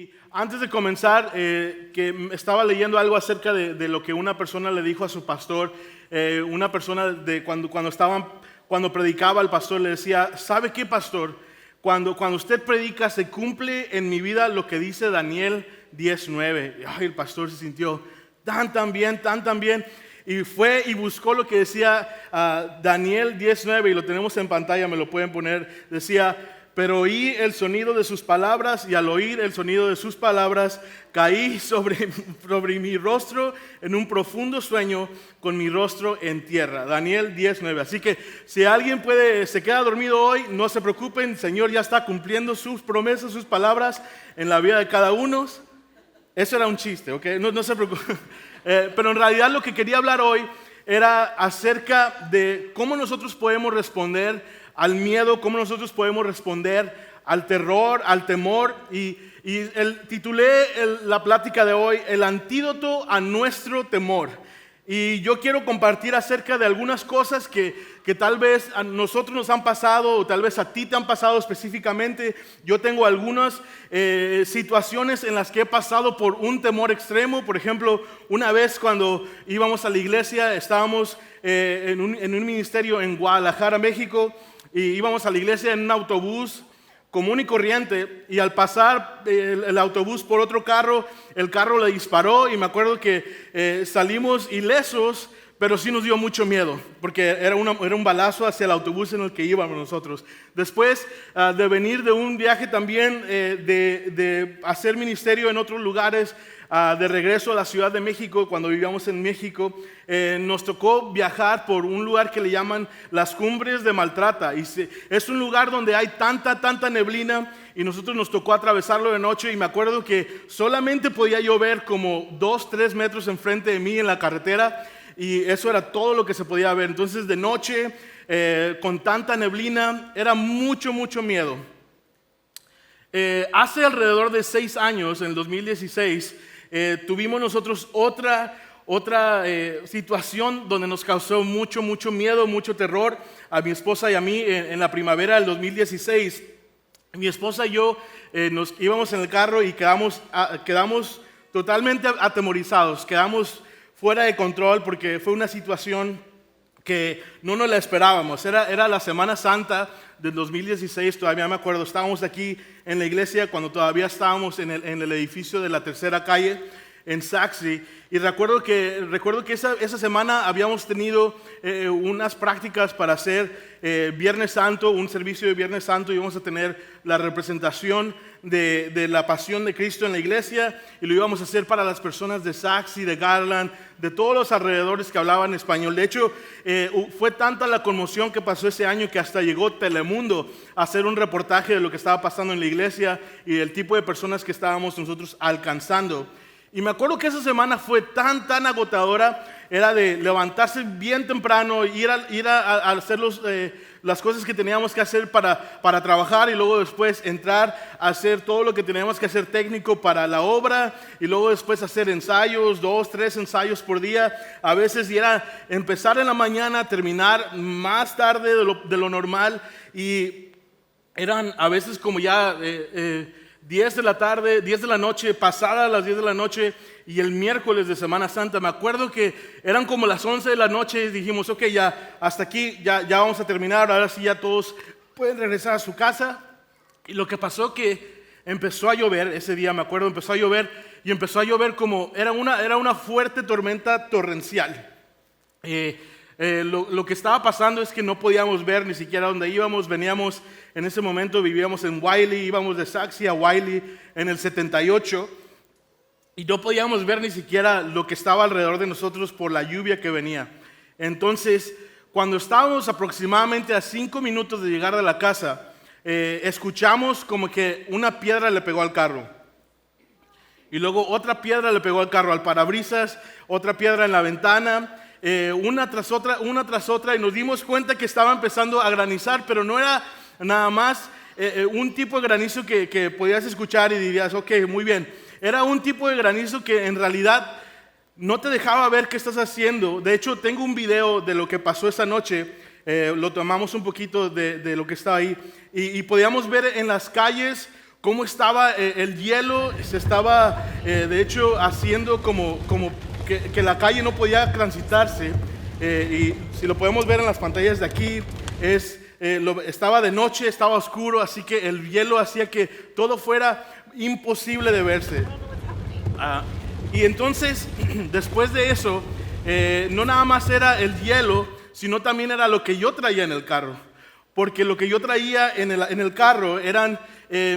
Y antes de comenzar, que estaba leyendo algo acerca de lo que una persona le dijo a su pastor. Una persona cuando predicaba, el pastor le decía: ¿sabe qué, pastor? Cuando usted predica, se cumple en mi vida lo que dice Daniel 10:9. Ay, el pastor se sintió tan bien. Y fue y buscó lo que decía Daniel 10:9, y lo tenemos en pantalla, me lo pueden poner. Decía: pero oí el sonido de sus palabras, y al oír el sonido de sus palabras, caí sobre mi rostro en un profundo sueño, con mi rostro en tierra. Daniel 10:9. Así que si alguien se queda dormido hoy, no se preocupen, el Señor ya está cumpliendo sus promesas, sus palabras en la vida de cada uno. Eso era un chiste, ¿ok? No se preocupen. Pero en realidad lo que quería hablar hoy era acerca de cómo nosotros podemos responder al miedo, cómo nosotros podemos responder al terror, al temor. Y titulé la plática de hoy: el antídoto a nuestro temor. Y yo quiero compartir acerca de algunas cosas que tal vez a nosotros nos han pasado, o tal vez a ti te han pasado específicamente. Yo tengo algunas situaciones en las que he pasado por un temor extremo. Por ejemplo, una vez cuando íbamos a la iglesia, estábamos en un ministerio en Guadalajara, México, y íbamos a la iglesia en un autobús común y corriente, y al pasar el autobús por otro carro, el carro le disparó, y me acuerdo que salimos ilesos, pero sí nos dio mucho miedo, porque era un balazo hacia el autobús en el que íbamos nosotros. Después de venir de un viaje también, de hacer ministerio en otros lugares, de regreso a la Ciudad de México, cuando vivíamos en México, nos tocó viajar por un lugar que le llaman las Cumbres de Maltrata. Y es un lugar donde hay tanta neblina, y nosotros nos tocó atravesarlo de noche. Y me acuerdo que solamente podía yo ver como 2-3 metros enfrente de mí en la carretera, y eso era todo lo que se podía ver. Entonces, de noche, con tanta neblina, era mucho miedo. Hace alrededor de 6 años, en el 2016, tuvimos nosotros otra situación donde nos causó mucho miedo, mucho terror a mi esposa y a mí. En la primavera del 2016, mi esposa y yo nos íbamos en el carro y quedamos totalmente atemorizados, quedamos fuera de control, porque fue una situación que no nos la esperábamos. Era la Semana Santa del 2016, todavía me acuerdo. Estábamos aquí en la iglesia cuando todavía estábamos en el edificio de la Tercera Calle, en Saxby. Y recuerdo que esa semana habíamos tenido unas prácticas para hacer Viernes Santo, un servicio de Viernes Santo. Íbamos a tener la representación de la pasión de Cristo en la iglesia, y lo íbamos a hacer para las personas de Saxby, de Garland, de todos los alrededores que hablaban español. De hecho, fue tanta la conmoción que pasó ese año que hasta llegó Telemundo a hacer un reportaje de lo que estaba pasando en la iglesia y del tipo de personas que estábamos nosotros alcanzando. Y me acuerdo que esa semana fue tan agotadora. Era de levantarse bien temprano, ir a hacer las cosas que teníamos que hacer para trabajar, y luego después entrar a hacer todo lo que teníamos que hacer técnico para la obra, y luego después hacer ensayos, 2-3 ensayos por día a veces, y era empezar en la mañana, terminar más tarde de lo normal, y eran a veces como ya 10 de la tarde, 10 de la noche, pasada las 10 de la noche. Y el miércoles de Semana Santa, me acuerdo que eran como las 11 de la noche, y dijimos: ok, ya hasta aquí, ya vamos a terminar, ahora sí ya todos pueden regresar a su casa. Y lo que pasó que empezó a llover ese día, me acuerdo, empezó a llover como era una fuerte tormenta torrencial. Lo que estaba pasando es que no podíamos ver ni siquiera dónde íbamos. Veníamos, en ese momento vivíamos en Wiley, íbamos de Saxby a Wiley en el 78, y no podíamos ver ni siquiera lo que estaba alrededor de nosotros por la lluvia que venía. Entonces, cuando estábamos aproximadamente a 5 minutos de llegar de la casa, escuchamos como que una piedra le pegó al carro, y luego otra piedra le pegó al carro, al parabrisas, otra piedra en la ventana, una tras otra, y nos dimos cuenta que estaba empezando a granizar, pero no era nada más un tipo de granizo que podías escuchar y dirías: ok, muy bien. Era un tipo de granizo que en realidad no te dejaba ver qué estás haciendo. De hecho, tengo un video de lo que pasó esa noche. Lo tomamos un poquito de lo que estaba ahí, y podíamos ver en las calles cómo estaba el hielo, se estaba de hecho haciendo como que la calle no podía transitarse. Y si lo podemos ver en las pantallas de aquí, estaba de noche, estaba oscuro, así que el hielo hacía que todo fuera imposible de verse. Y entonces, después de eso, no nada más era el hielo, sino también era lo que yo traía en el carro. Porque lo que yo traía en el carro eran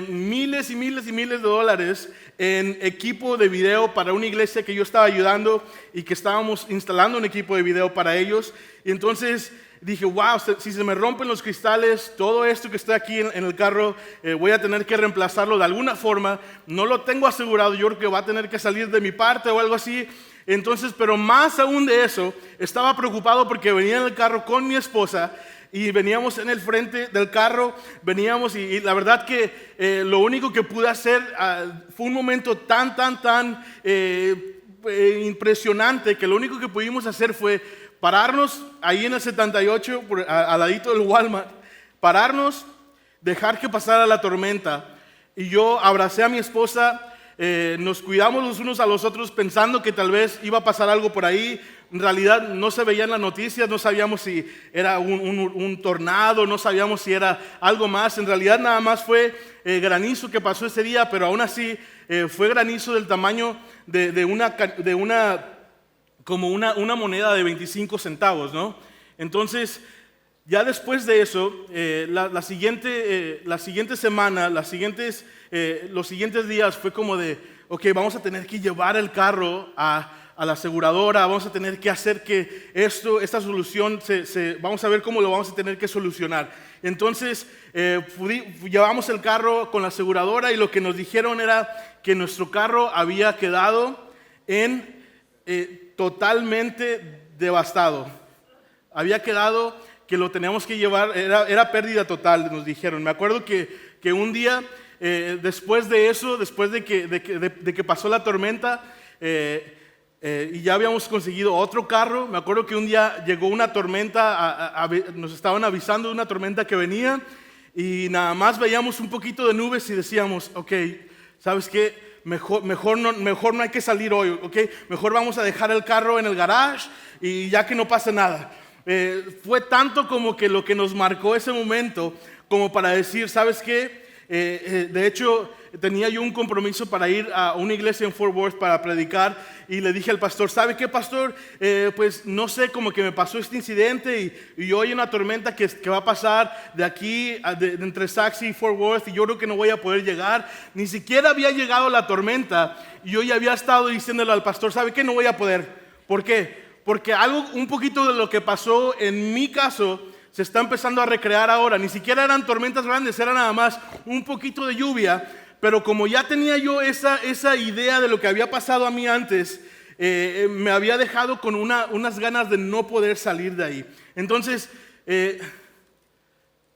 miles y miles y miles de dólares en equipo de video para una iglesia que yo estaba ayudando y que estábamos instalando un equipo de video para ellos. Y entonces dije, wow, si se me rompen los cristales, todo esto que está aquí en el carro, voy a tener que reemplazarlo de alguna forma. No lo tengo asegurado, yo creo que va a tener que salir de mi parte o algo así. Entonces, pero más aún de eso, estaba preocupado porque venía en el carro con mi esposa y veníamos en el frente del carro, veníamos y la verdad que lo único que pude hacer fue un momento tan impresionante que lo único que pudimos hacer fue pararnos ahí en el 78, al ladito del Walmart, pararnos, dejar que pasara la tormenta. Y yo abracé a mi esposa, nos cuidamos los unos a los otros pensando que tal vez iba a pasar algo por ahí. En realidad no se veían las noticias, no sabíamos si era un tornado, no sabíamos si era algo más. En realidad nada más fue granizo que pasó ese día, pero aún así fue granizo del tamaño de una moneda de 25 centavos, ¿no? Entonces, ya después de eso, la siguiente semana, los siguientes días fue como de, ok, vamos a tener que llevar el carro a la aseguradora, vamos a tener que hacer que esta solución, vamos a ver cómo lo vamos a tener que solucionar. Entonces, llevamos el carro con la aseguradora y lo que nos dijeron era que nuestro carro había quedado totalmente devastado. Había quedado que lo teníamos que llevar, era pérdida total, nos dijeron. Me acuerdo que un día, después de eso, después de que pasó la tormenta, y ya habíamos conseguido otro carro, me acuerdo que un día llegó una tormenta, nos estaban avisando de una tormenta que venía, y nada más veíamos un poquito de nubes y decíamos, ok, ¿sabes qué? Mejor no hay que salir hoy, ¿ok? Mejor vamos a dejar el carro en el garage y ya que no pase nada. Fue tanto como que lo que nos marcó ese momento como para decir, ¿sabes qué? De hecho, tenía yo un compromiso para ir a una iglesia en Fort Worth para predicar y le dije al pastor, ¿sabe qué, pastor? Pues no sé, como que me pasó este incidente y hoy hay una tormenta que va a pasar de aquí, entre Saxe y Fort Worth, y yo creo que no voy a poder llegar. Ni siquiera había llegado la tormenta y yo ya había estado diciéndole al pastor, ¿sabe qué? No voy a poder. ¿Por qué? Porque un poquito de lo que pasó en mi caso se está empezando a recrear ahora. Ni siquiera eran tormentas grandes, era nada más un poquito de lluvia. Pero como ya tenía yo esa idea de lo que había pasado a mí antes, me había dejado con unas ganas de no poder salir de ahí. Entonces,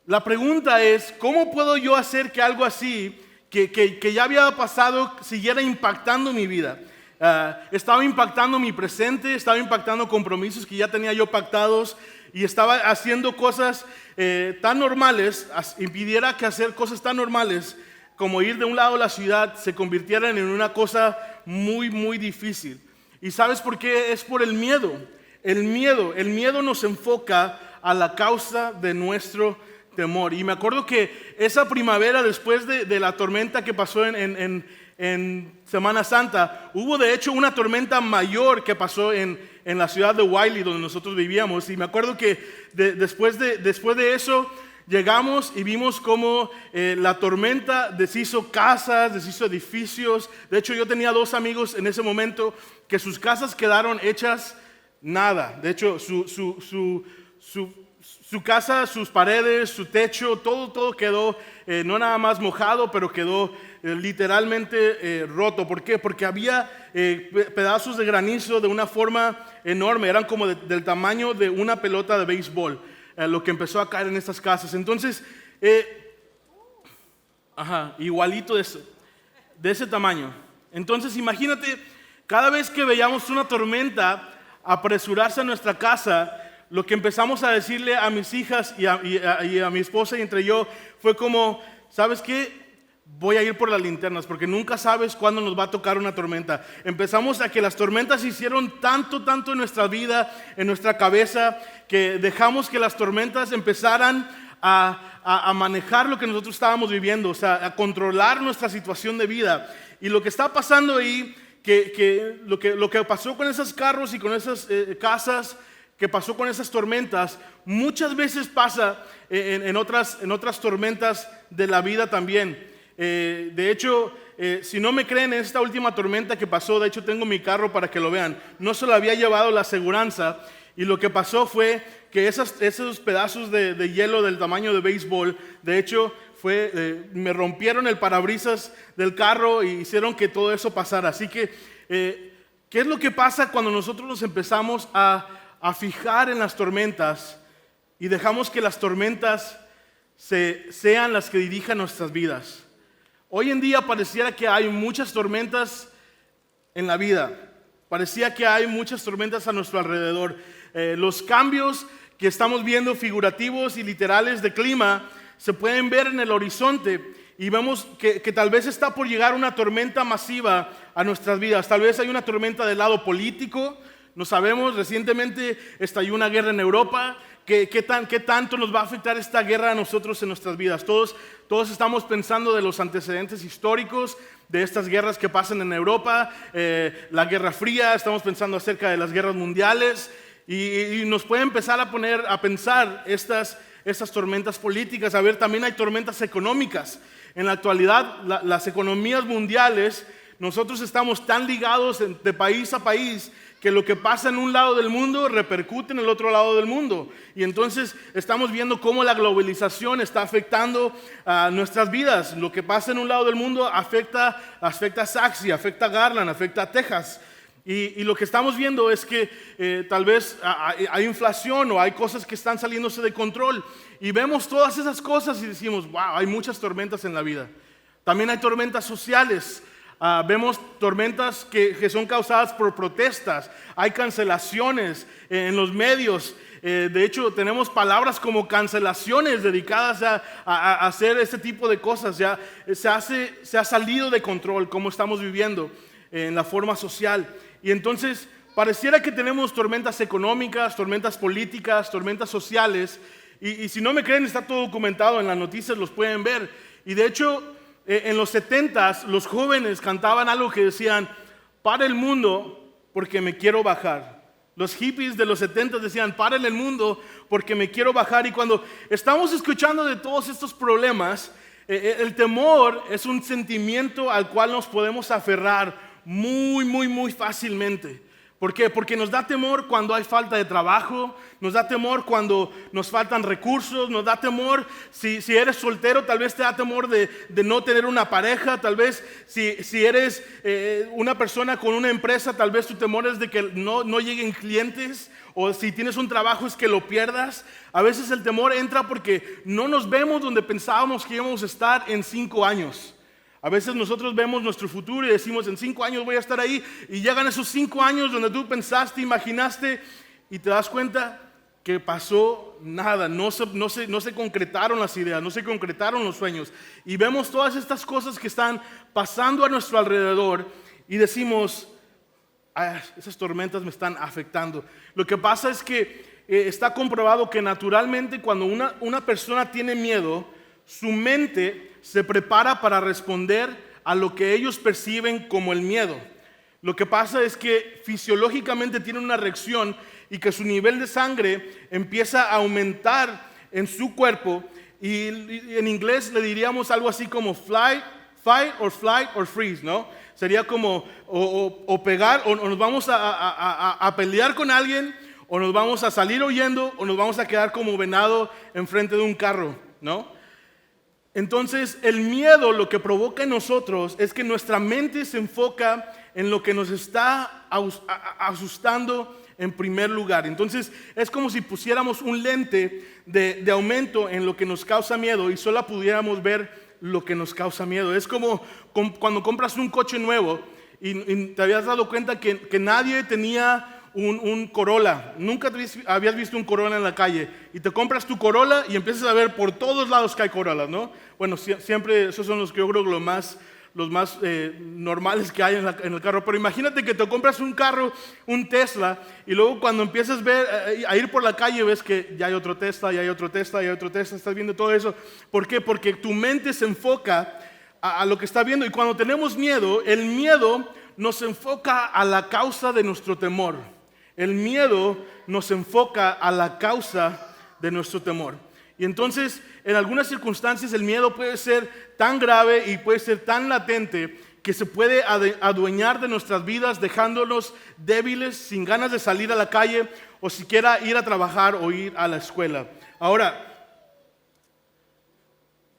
la pregunta es, ¿cómo puedo yo hacer que algo así, que ya había pasado, siguiera impactando mi vida? Estaba impactando mi presente, estaba impactando compromisos que ya tenía yo pactados y estaba haciendo cosas tan normales, impidiera que hacer cosas tan normales como ir de un lado de la ciudad se convirtieran en una cosa muy, muy difícil. ¿Y sabes por qué? Es por el miedo. El miedo nos enfoca a la causa de nuestro temor. Y me acuerdo que esa primavera, después de la tormenta que pasó en Semana Santa, hubo de hecho una tormenta mayor que pasó en la ciudad de Wiley, donde nosotros vivíamos. Y me acuerdo que después de eso, llegamos y vimos cómo la tormenta deshizo casas, deshizo edificios. De hecho, yo tenía 2 amigos en ese momento que sus casas quedaron hechas nada. De hecho, su casa, sus paredes, su techo, todo quedó no nada más mojado, pero quedó literalmente roto. ¿Por qué? Porque había pedazos de granizo de una forma enorme. Eran como del tamaño de una pelota de béisbol. Lo que empezó a caer en estas casas. Entonces, igualito de ese tamaño. Entonces, imagínate, cada vez que veíamos una tormenta apresurarse a nuestra casa, lo que empezamos a decirle a mis hijas y a mi esposa y entre yo fue como, ¿sabes qué? voy a ir por las linternas, porque nunca sabes cuándo nos va a tocar una tormenta. Empezamos a que las tormentas hicieron tanto en nuestra vida, en nuestra cabeza, que dejamos que las tormentas empezaran a manejar lo que nosotros estábamos viviendo, o sea, a controlar nuestra situación de vida. Y lo que está pasando ahí, lo que pasó con esos carros y con esas casas, que pasó con esas tormentas, muchas veces pasa en otras tormentas de la vida también. De hecho, si no me creen, en esta última tormenta que pasó, de hecho tengo mi carro para que lo vean, no se lo había llevado la aseguranza, y lo que pasó fue que esos pedazos de hielo del tamaño de béisbol, de hecho me rompieron el parabrisas del carro y hicieron que todo eso pasara. Así que, ¿qué es lo que pasa cuando nosotros nos empezamos a fijar en las tormentas y dejamos que las tormentas sean las que dirijan nuestras vidas? Hoy en día pareciera que hay muchas tormentas en la vida, parecía que hay muchas tormentas a nuestro alrededor. Los cambios que estamos viendo, figurativos y literales de clima, se pueden ver en el horizonte y vemos que tal vez está por llegar una tormenta masiva a nuestras vidas. Tal vez hay una tormenta del lado político, no sabemos. Recientemente estalló una guerra en Europa. ¿Qué tanto nos va a afectar esta guerra a nosotros en nuestras vidas? Todos estamos pensando de los antecedentes históricos de estas guerras que pasan en Europa, la Guerra Fría, estamos pensando acerca de las guerras mundiales y nos puede empezar a pensar estas tormentas políticas. A ver, también hay tormentas económicas. En la actualidad, las economías mundiales, nosotros estamos tan ligados de país a país que lo que pasa en un lado del mundo repercute en el otro lado del mundo. Y entonces estamos viendo cómo la globalización está afectando a nuestras vidas. Lo que pasa en un lado del mundo afecta a Saxby, afecta a Garland, afecta a Texas. Y lo que estamos viendo es que tal vez hay inflación o hay cosas que están saliéndose de control. Y vemos todas esas cosas y decimos, wow, hay muchas tormentas en la vida. También hay tormentas sociales. Vemos tormentas que son causadas por protestas, hay cancelaciones en los medios. De hecho, tenemos palabras como cancelaciones dedicadas a hacer este tipo de cosas. Ya se ha salido de control cómo estamos viviendo en la forma social. Y entonces pareciera que tenemos tormentas económicas, tormentas políticas, tormentas sociales. Y si no me creen, está todo documentado en las noticias, los pueden ver. Y de hecho, en los 70s, los jóvenes cantaban algo que decían, para el mundo porque me quiero bajar. Los hippies de los 70s decían, para el mundo porque me quiero bajar. Y cuando estamos escuchando de todos estos problemas, el temor es un sentimiento al cual nos podemos aferrar muy fácilmente. ¿Por qué? Porque nos da temor cuando hay falta de trabajo, nos da temor cuando nos faltan recursos, nos da temor si eres soltero, tal vez te da temor de no tener una pareja, tal vez si eres una persona con una empresa, tal vez tu temor es de que no lleguen clientes, o si tienes un trabajo es que lo pierdas. A veces el temor entra porque no nos vemos donde pensábamos que íbamos a estar en 5 años. A veces nosotros vemos nuestro futuro y decimos, en 5 años voy a estar ahí, y llegan esos 5 años donde tú pensaste, imaginaste, y te das cuenta que pasó nada, no se concretaron las ideas, no se concretaron los sueños. Y vemos todas estas cosas que están pasando a nuestro alrededor y decimos, esas tormentas me están afectando. Lo que pasa es que está comprobado que naturalmente cuando una persona tiene miedo, su mente se prepara para responder a lo que ellos perciben como el miedo. Lo que pasa es que fisiológicamente tienen una reacción y que su nivel de sangre empieza a aumentar en su cuerpo, y en inglés le diríamos algo así como fight or flight or freeze, ¿no? Sería como o pegar, o nos vamos a pelear con alguien, o nos vamos a salir huyendo, o nos vamos a quedar como venado enfrente de un carro, ¿no? Entonces, el miedo lo que provoca en nosotros es que nuestra mente se enfoca en lo que nos está asustando en primer lugar. Entonces, es como si pusiéramos un lente de aumento en lo que nos causa miedo y solo pudiéramos ver lo que nos causa miedo. Es como cuando compras un coche nuevo y te habías dado cuenta que nadie tenía un Corolla. Nunca habías visto un Corolla en la calle y te compras tu Corolla y empiezas a ver por todos lados que hay Corollas, ¿no? Bueno, siempre esos son los que yo creo que los más normales que hay en el carro. Pero imagínate que te compras un carro, un Tesla, y luego cuando empiezas a ir por la calle ves que ya hay otro Tesla, ya hay otro Tesla, ya hay otro Tesla, estás viendo todo eso. ¿Por qué? Porque tu mente se enfoca a lo que está viendo, y cuando tenemos miedo, el miedo nos enfoca a la causa de nuestro temor. El miedo nos enfoca a la causa de nuestro temor. Y entonces, en algunas circunstancias, el miedo puede ser tan grave y puede ser tan latente que se puede adueñar de nuestras vidas, dejándonos débiles, sin ganas de salir a la calle o siquiera ir a trabajar o ir a la escuela. Ahora,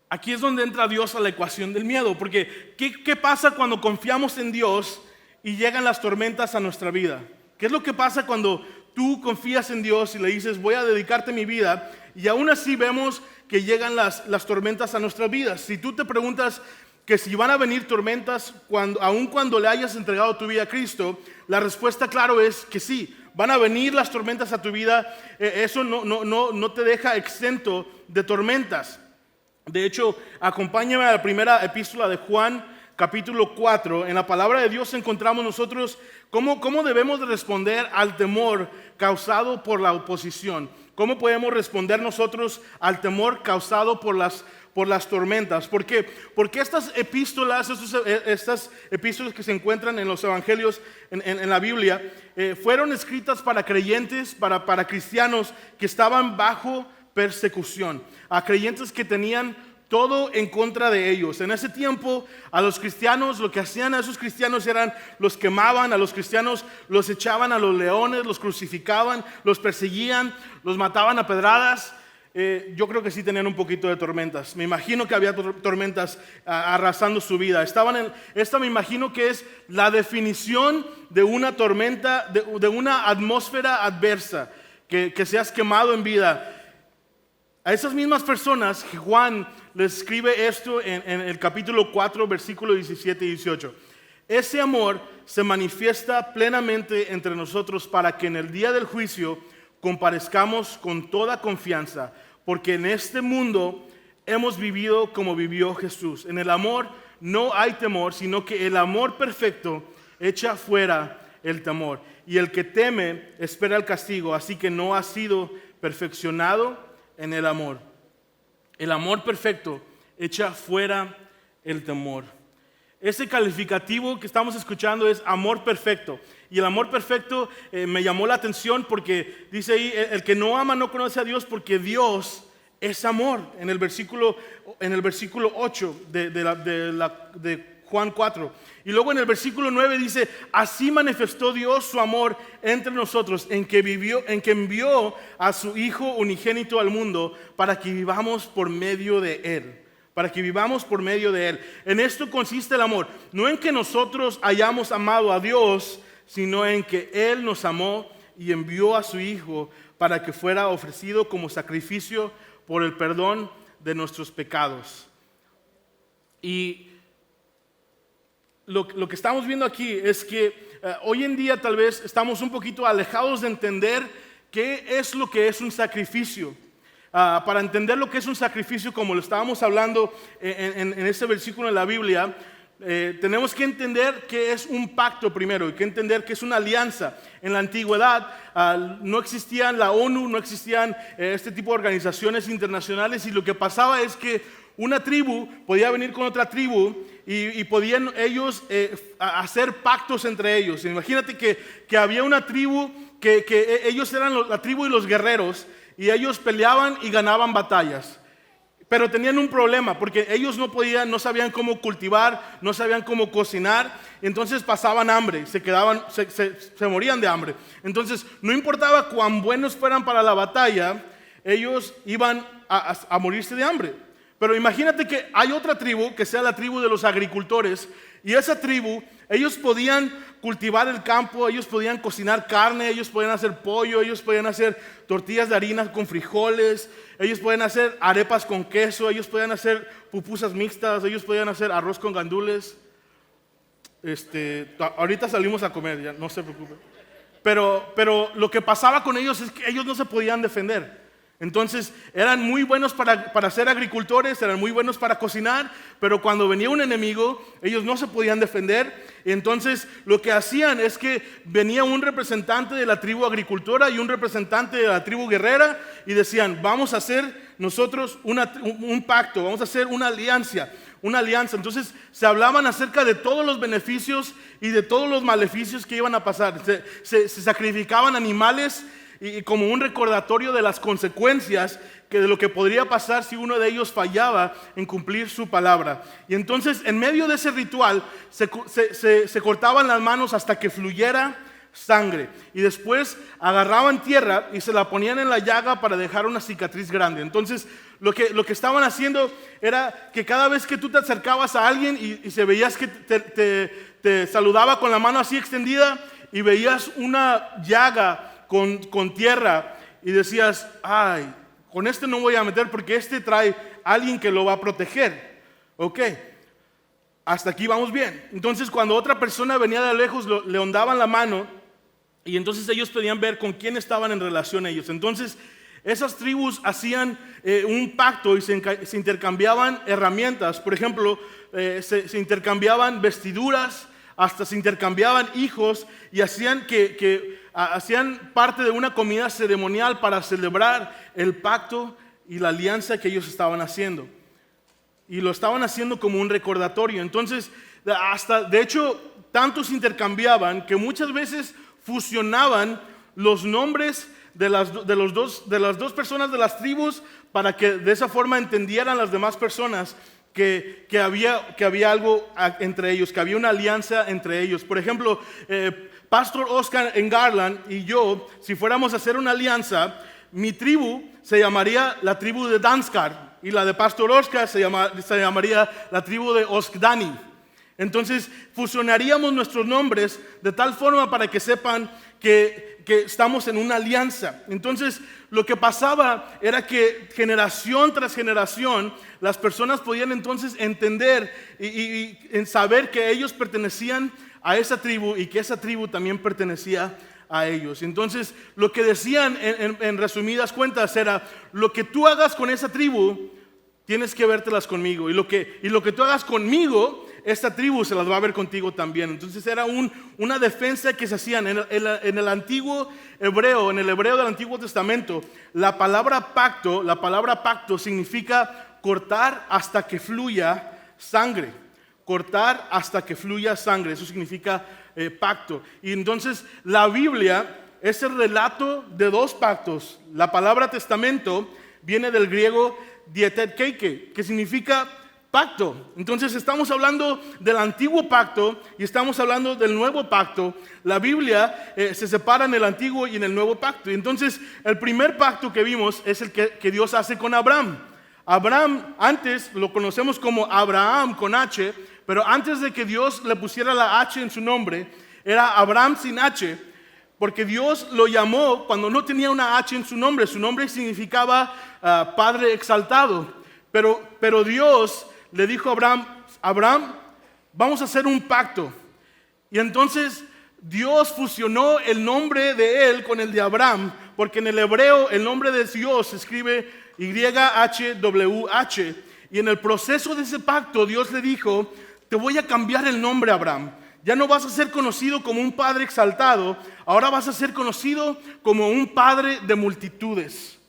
aquí es donde entra Dios a la ecuación del miedo, porque ¿qué pasa cuando confiamos en Dios y llegan las tormentas a nuestra vida? ¿Qué es lo que pasa cuando tú confías en Dios y le dices, voy a dedicarte mi vida, y aún así vemos que llegan las tormentas a nuestras vidas? Si tú te preguntas que si van a venir tormentas aun cuando le hayas entregado tu vida a Cristo, la respuesta, claro, es que sí. Van a venir las tormentas a tu vida. Eso no te deja exento de tormentas. De hecho, acompáñame a la primera epístola de Juan, capítulo 4. En la palabra de Dios encontramos nosotros cómo debemos de responder al temor causado por la oposición. ¿Cómo podemos responder nosotros al temor causado por las tormentas? ¿Por qué? Porque estas epístolas que se encuentran en los evangelios, en la Biblia, fueron escritas para creyentes, para cristianos que estaban bajo persecución, a creyentes que tenían todo en contra de ellos. En ese tiempo, a los cristianos, lo que hacían a esos cristianos eran los quemaban, a los cristianos los echaban a los leones, los crucificaban, los perseguían, los mataban a pedradas. Yo creo que sí tenían un poquito de tormentas. Me imagino que había tormentas arrasando su vida. Esta me imagino que es la definición de una tormenta, de una atmósfera adversa, que seas quemado en vida. A esas mismas personas, Juan les escribe esto en el capítulo 4, versículos 17 y 18. Ese amor se manifiesta plenamente entre nosotros para que en el día del juicio comparezcamos con toda confianza, porque en este mundo hemos vivido como vivió Jesús. En el amor no hay temor, sino que el amor perfecto echa fuera el temor. Y el que teme espera el castigo, así que no ha sido perfeccionado en el amor. El amor perfecto echa fuera el temor. Ese calificativo que estamos escuchando es amor perfecto. Y el amor perfecto me llamó la atención porque dice ahí, el que no ama no conoce a Dios porque Dios es amor. En el versículo 8 de Juan 4. Y luego en el versículo 9 dice, así manifestó Dios su amor entre nosotros, en que envió a su Hijo unigénito al mundo para que vivamos por medio de Él. Para que vivamos por medio de Él. En esto consiste el amor, no en que nosotros hayamos amado a Dios, sino en que Él nos amó y envió a su Hijo para que fuera ofrecido como sacrificio por el perdón de nuestros pecados. Y lo que estamos viendo aquí es que hoy en día tal vez estamos un poquito alejados de entender qué es lo que es un sacrificio. Para entender lo que es un sacrificio, como lo estábamos hablando en ese versículo en la Biblia, tenemos que entender que es un pacto primero y que entender que es una alianza. En la antigüedad no existían la ONU, no existían este tipo de organizaciones internacionales, y lo que pasaba es que una tribu podía venir con otra tribu y podían ellos hacer pactos entre ellos. Imagínate que había una tribu que ellos eran la tribu y los guerreros, y ellos peleaban y ganaban batallas. Pero tenían un problema porque ellos no sabían cómo cultivar, no sabían cómo cocinar, entonces pasaban hambre, se morían de hambre. Entonces no importaba cuán buenos fueran para la batalla, ellos iban a morirse de hambre. Pero imagínate que hay otra tribu, que sea la tribu de los agricultores, y esa tribu, ellos podían cultivar el campo, ellos podían cocinar carne, ellos podían hacer pollo, ellos podían hacer tortillas de harina con frijoles, ellos podían hacer arepas con queso, ellos podían hacer pupusas mixtas, ellos podían hacer arroz con gandules. Ahorita salimos a comer, ya no se preocupen. pero lo que pasaba con ellos es que ellos no se podían defender. Entonces eran muy buenos para ser agricultores, eran muy buenos para cocinar, pero cuando venía un enemigo, ellos no se podían defender. Entonces lo que hacían es que venía un representante de la tribu agricultora y un representante de la tribu guerrera y decían, vamos a hacer nosotros un pacto, vamos a hacer una alianza. Entonces se hablaban acerca de todos los beneficios y de todos los maleficios que iban a pasar. Se sacrificaban animales y como un recordatorio de las consecuencias de lo que podría pasar si uno de ellos fallaba en cumplir su palabra. Y entonces en medio de ese ritual se cortaban las manos hasta que fluyera sangre, y después agarraban tierra y se la ponían en la llaga para dejar una cicatriz grande. Entonces lo que estaban haciendo era que cada vez que tú te acercabas a alguien y se veías que te saludaba con la mano así extendida y veías una llaga con tierra y decías, ay, con este no voy a meter porque este trae a alguien que lo va a proteger. Ok, hasta aquí vamos bien. Entonces cuando otra persona venía de lejos le ondaban la mano y entonces ellos podían ver con quién estaban en relación ellos. Entonces esas tribus hacían un pacto y se intercambiaban herramientas. Por ejemplo, se intercambiaban vestiduras, hasta se intercambiaban hijos y hacían hacían parte de una comida ceremonial para celebrar el pacto y la alianza que ellos estaban haciendo. Y lo estaban haciendo como un recordatorio. Entonces, de hecho, tantos intercambiaban que muchas veces fusionaban los nombres de las dos personas de las tribus para que de esa forma entendieran las demás personas que había algo entre ellos, que había una alianza entre ellos. Por ejemplo, Pastor Oscar en Garland y yo, si fuéramos a hacer una alianza, mi tribu se llamaría la tribu de Danskar y la de Pastor Oscar se llamaría la tribu de Oskdani. Entonces fusionaríamos nuestros nombres de tal forma para que sepan que estamos en una alianza. Entonces lo que pasaba era que generación tras generación las personas podían entonces entender y en saber que ellos pertenecían a esa tribu y que esa tribu también pertenecía a ellos. Entonces lo que decían en resumidas cuentas era, lo que tú hagas con esa tribu tienes que vértelas conmigo, y lo que tú hagas conmigo, esta tribu se las va a ver contigo también. Entonces era una defensa que se hacían en el antiguo hebreo, en el hebreo del Antiguo Testamento. La palabra pacto significa cortar hasta que fluya sangre. Cortar hasta que fluya sangre, eso significa pacto. Y entonces la Biblia es el relato de dos pactos. La palabra testamento viene del griego dietetkeike, que significa pacto. Entonces estamos hablando del antiguo pacto y estamos hablando del nuevo pacto. La Biblia se separa en el antiguo y en el nuevo pacto. Y entonces el primer pacto que vimos es el que Dios hace con Abraham. Abraham, antes lo conocemos como Abraham con H, pero antes de que Dios le pusiera la H en su nombre, era Abraham sin H, porque Dios lo llamó cuando no tenía una H en su nombre. Su nombre significaba Padre exaltado. Pero Dios le dijo a Abraham, vamos a hacer un pacto. Y entonces Dios fusionó el nombre de él con el de Abraham, porque en el hebreo el nombre de Dios se escribe YHWH. Y en el proceso de ese pacto Dios le dijo, te voy a cambiar el nombre, Abraham. Ya no vas a ser conocido como un padre exaltado, ahora vas a ser conocido como un padre de multitudes.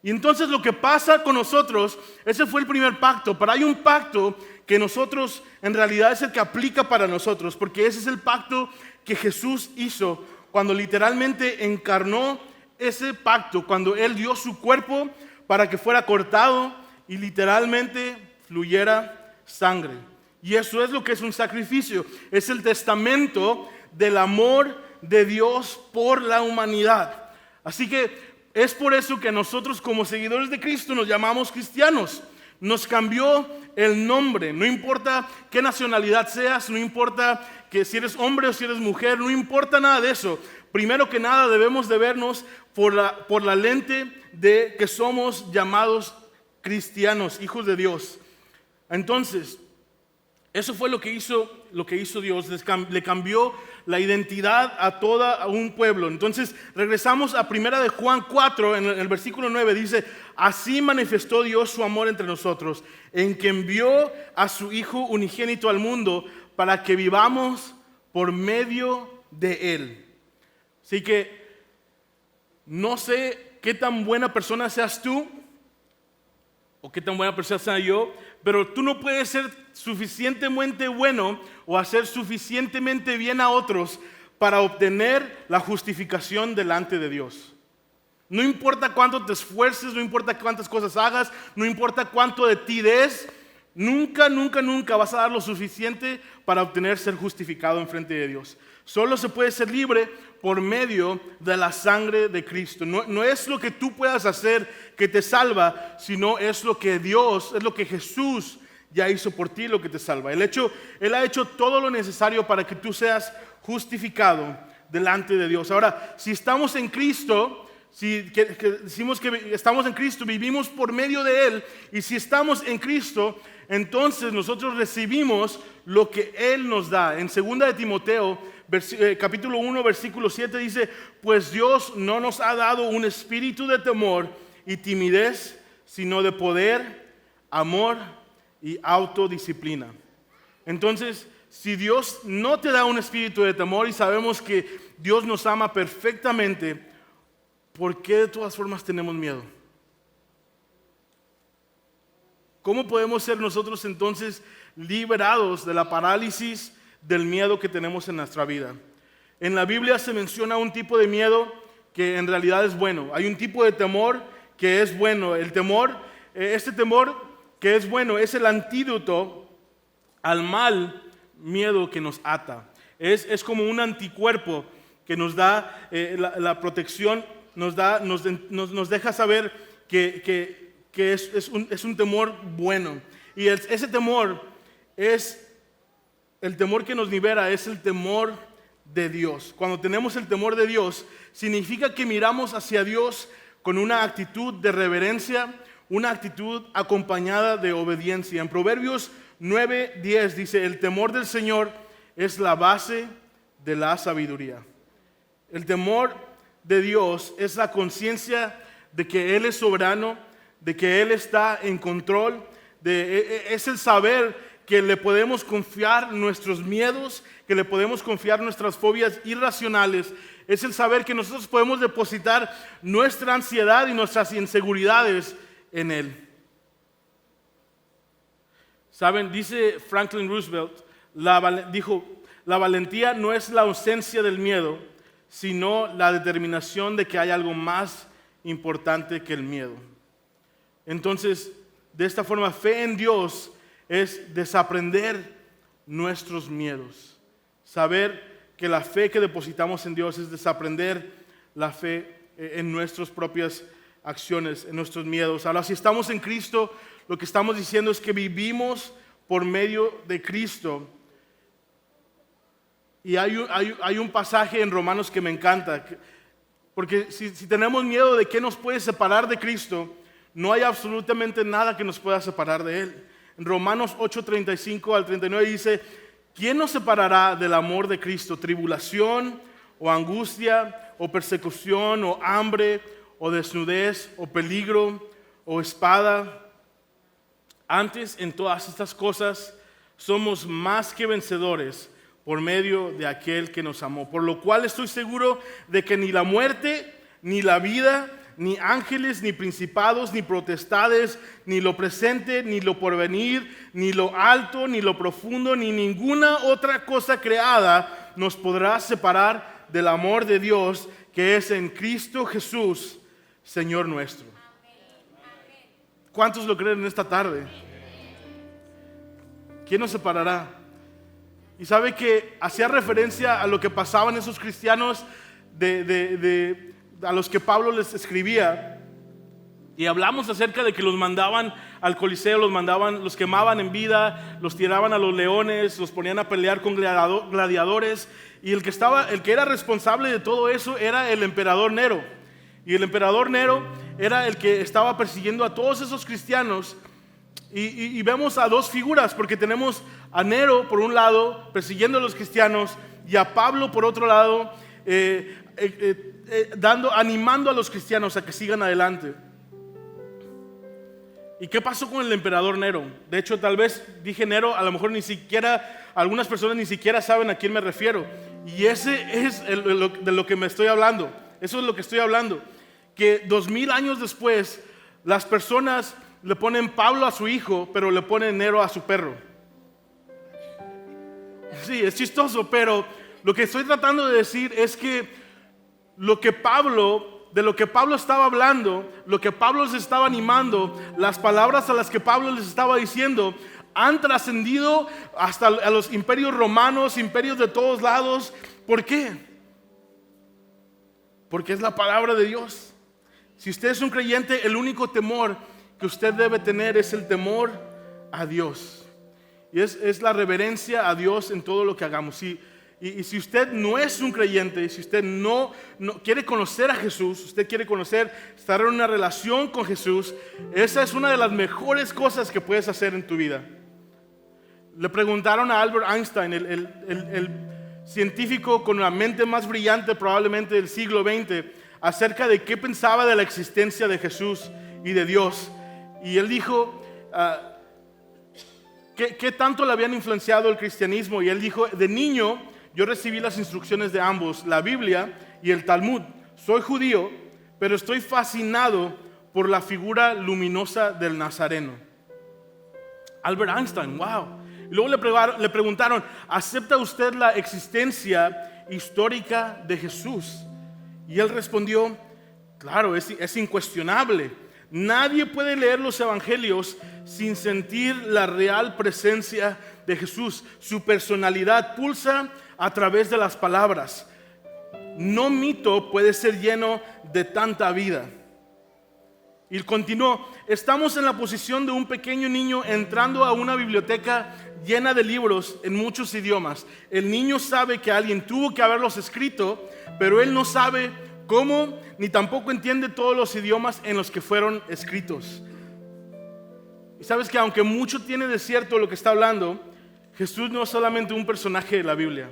Y entonces lo que pasa con nosotros, ese fue el primer pacto, pero hay un pacto que nosotros en realidad es el que aplica para nosotros, porque ese es el pacto que Jesús hizo cuando literalmente encarnó ese pacto, cuando Él dio su cuerpo para que fuera cortado y literalmente fluyera sangre. Y eso es lo que es un sacrificio, es el testamento del amor de Dios por la humanidad. Así que es por eso que nosotros como seguidores de Cristo nos llamamos cristianos. Nos cambió el nombre, no importa qué nacionalidad seas, no importa que si eres hombre o si eres mujer, no importa nada de eso. Primero que nada debemos de vernos por la lente de que somos llamados cristianos, hijos de Dios. Entonces, Eso fue lo que hizo Dios. Le cambió la identidad a un pueblo. Entonces regresamos a 1 de Juan 4, en el versículo 9, dice: así manifestó Dios su amor entre nosotros, en que envió a su Hijo unigénito al mundo para que vivamos por medio de Él. Así que no sé qué tan buena persona seas tú o qué tan buena persona sea yo, pero tú no puedes ser suficientemente bueno o hacer suficientemente bien a otros para obtener la justificación delante de Dios. No importa cuánto te esfuerces, no importa cuántas cosas hagas, no importa cuánto de ti des, nunca vas a dar lo suficiente para obtener ser justificado en frente de Dios. Solo se puede ser libre por medio de la sangre de Cristo. No es lo que tú puedas hacer que te salva, sino es lo que Dios, es lo que Jesús ya hizo por ti, lo que te salva. Él ha hecho todo lo necesario para que tú seas justificado delante de Dios. Ahora, si estamos en Cristo, decimos que estamos en Cristo, vivimos por medio de Él, y si estamos en Cristo, entonces nosotros recibimos lo que Él nos da. En 2 de Timoteo, capítulo 1, versículo 7 dice: pues Dios no nos ha dado un espíritu de temor y timidez, sino de poder, amor y autodisciplina. Entonces, si Dios no te da un espíritu de temor, y sabemos que Dios nos ama perfectamente, ¿por qué de todas formas tenemos miedo? ¿Cómo podemos ser nosotros entonces liberados de la parálisis del miedo que tenemos en nuestra vida? En la Biblia se menciona un tipo de miedo que en realidad es bueno. Hay un tipo de temor que es bueno. El temor, este temor que es bueno, es el antídoto al mal miedo que nos ata. Es como un anticuerpo que nos da la protección, nos deja saber que es un temor bueno. Y ese temor es el temor que nos libera, es el temor de Dios. Cuando tenemos el temor de Dios, significa que miramos hacia Dios con una actitud de reverencia, una actitud acompañada de obediencia. En Proverbios 9:10 dice: el temor del Señor es la base de la sabiduría. El temor de Dios es la conciencia de que Él es soberano, de que Él está en control, es el saber que le podemos confiar nuestros miedos, que le podemos confiar nuestras fobias irracionales. Es el saber que nosotros podemos depositar nuestra ansiedad y nuestras inseguridades en Él. Saben, dice Franklin Roosevelt, dijo: la valentía no es la ausencia del miedo, sino la determinación de que hay algo más importante que el miedo. Entonces, de esta forma, fe en Dios es desaprender nuestros miedos. Saber que la fe que depositamos en Dios es desaprender la fe en nuestras propias acciones, en nuestros miedos. Ahora, si estamos en Cristo, lo que estamos diciendo es que vivimos por medio de Cristo. Y hay un pasaje en Romanos que me encanta, porque si tenemos miedo de qué nos puede separar de Cristo, no hay absolutamente nada que nos pueda separar de Él. En Romanos 8:35 al 39 dice: ¿quién nos separará del amor de Cristo? ¿Tribulación, o angustia, o persecución, o hambre, o desnudez, o peligro, o espada? Antes, en todas estas cosas, somos más que vencedores por medio de aquel que nos amó. Por lo cual estoy seguro de que ni la muerte, ni la vida, ni ángeles, ni principados, ni potestades, ni lo presente, ni lo porvenir, ni lo alto, ni lo profundo, ni ninguna otra cosa creada nos podrá separar del amor de Dios que es en Cristo Jesús, Señor nuestro. ¿Cuántos lo creen en esta tarde? ¿Quién nos separará? Y sabe que hacía referencia a lo que pasaban esos cristianos a los que Pablo les escribía. Y hablamos acerca de que los mandaban al Coliseo, los quemaban en vida, los tiraban a los leones, los ponían a pelear con gladiadores. Y el que era responsable de todo eso era el emperador Nero. Y el emperador Nero era el que estaba persiguiendo a todos esos cristianos Y vemos a dos figuras, porque tenemos a Nero por un lado persiguiendo a los cristianos y a Pablo por otro lado animando a los cristianos a que sigan adelante. ¿Y qué pasó con el emperador Nero? De hecho, tal vez dije Nero, a lo mejor ni siquiera, algunas personas ni siquiera saben a quién me refiero. Y ese es de lo que me estoy hablando. Eso es lo que estoy hablando. Que 2000 años después, las personas le ponen Pablo a su hijo, pero le ponen Nero a su perro. Sí, es chistoso, pero lo que estoy tratando de decir es que de lo que Pablo estaba hablando, lo que Pablo les estaba animando, las palabras a las que Pablo les estaba diciendo, han trascendido hasta a los imperios romanos, imperios de todos lados. ¿Por qué? Porque es la palabra de Dios. Si usted es un creyente, el único temor que usted debe tener es el temor a Dios. Y es la reverencia a Dios en todo lo que hagamos. Y si usted no es un creyente, si usted no quiere conocer a Jesús, usted quiere estar en una relación con Jesús, esa es una de las mejores cosas que puedes hacer en tu vida. Le preguntaron a Albert Einstein, el científico con la mente más brillante probablemente del siglo XX, acerca de qué pensaba de la existencia de Jesús y de Dios. Y él dijo, ¿qué tanto le habían influenciado el cristianismo? Y él dijo, de niño yo recibí las instrucciones de ambos, la Biblia y el Talmud. Soy judío, pero estoy fascinado por la figura luminosa del Nazareno. Albert Einstein, wow. Y luego le preguntaron, ¿acepta usted la existencia histórica de Jesús? Y él respondió, claro, es incuestionable. Nadie puede leer los evangelios sin sentir la real presencia de Jesús. Su personalidad pulsa a través de las palabras. No mito puede ser lleno de tanta vida. Y continuó, estamos en la posición de un pequeño niño entrando a una biblioteca llena de libros en muchos idiomas. El niño sabe que alguien tuvo que haberlos escrito, pero él no sabe cómo, ni tampoco entiende todos los idiomas en los que fueron escritos. Y sabes que aunque mucho tiene de cierto lo que está hablando, Jesús no es solamente un personaje de la Biblia.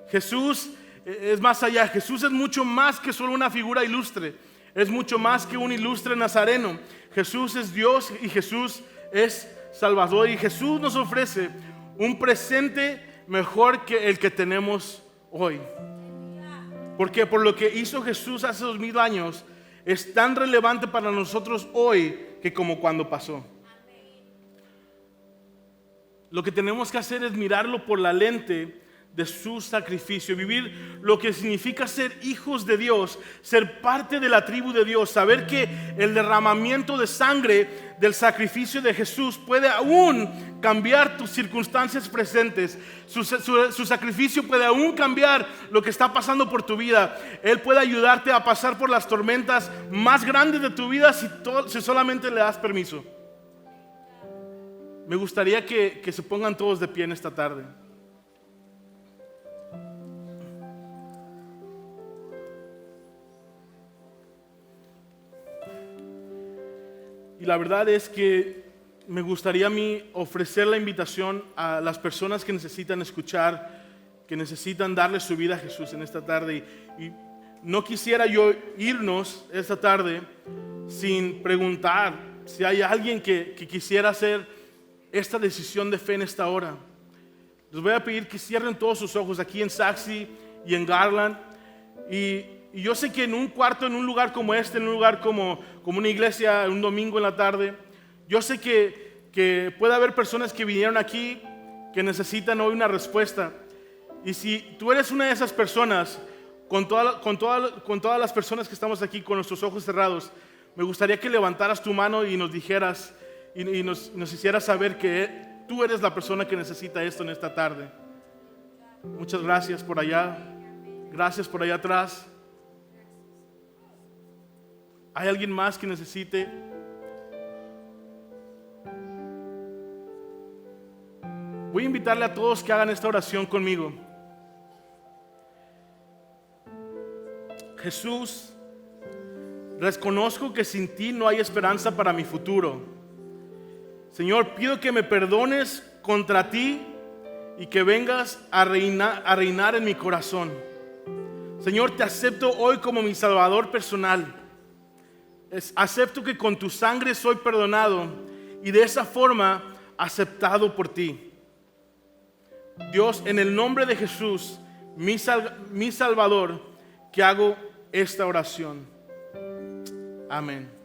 Jesús es más allá. Jesús es mucho más que solo una figura ilustre. Es mucho más que un ilustre nazareno. Jesús es Dios y Jesús es Salvador. Y Jesús nos ofrece un presente mejor que el que tenemos hoy. Porque por lo que hizo Jesús hace 2000 años es tan relevante para nosotros hoy que como cuando pasó. Lo que tenemos que hacer es mirarlo por la lente de su sacrificio, vivir lo que significa ser hijos de Dios, ser parte de la tribu de Dios, saber que el derramamiento de sangre del sacrificio de Jesús puede aún cambiar tus circunstancias presentes. Su sacrificio puede aún cambiar lo que está pasando por tu vida. Él puede ayudarte a pasar por las tormentas más grandes de tu vida si solamente le das permiso. Me gustaría que se pongan todos de pie en esta tarde. Y la verdad es que me gustaría a mí ofrecer la invitación a las personas que necesitan escuchar, que necesitan darle su vida a Jesús en esta tarde. Y no quisiera yo irnos esta tarde sin preguntar si hay alguien que quisiera hacer esta decisión de fe en esta hora. Les voy a pedir que cierren todos sus ojos aquí en Saxi y en Garland. Y yo sé que en un cuarto, en un lugar como este, en un lugar como una iglesia, un domingo en la tarde, yo sé que puede haber personas que vinieron aquí que necesitan hoy una respuesta. Y si tú eres una de esas personas, con todas las personas que estamos aquí con nuestros ojos cerrados, me gustaría que levantaras tu mano y nos dijeras y nos hicieras saber que tú eres la persona que necesita esto en esta tarde. Muchas gracias por allá. Gracias por allá atrás. ¿Hay alguien más que necesite? Voy a invitarle a todos que hagan esta oración conmigo. Jesús, reconozco que sin ti no hay esperanza para mi futuro. Señor, pido que me perdones contra ti y que vengas a reinar en mi corazón. Señor, te acepto hoy como mi Salvador personal. Acepto que con tu sangre soy perdonado y de esa forma aceptado por ti. Dios, en el nombre de Jesús, mi Salvador, que hago esta oración. Amén.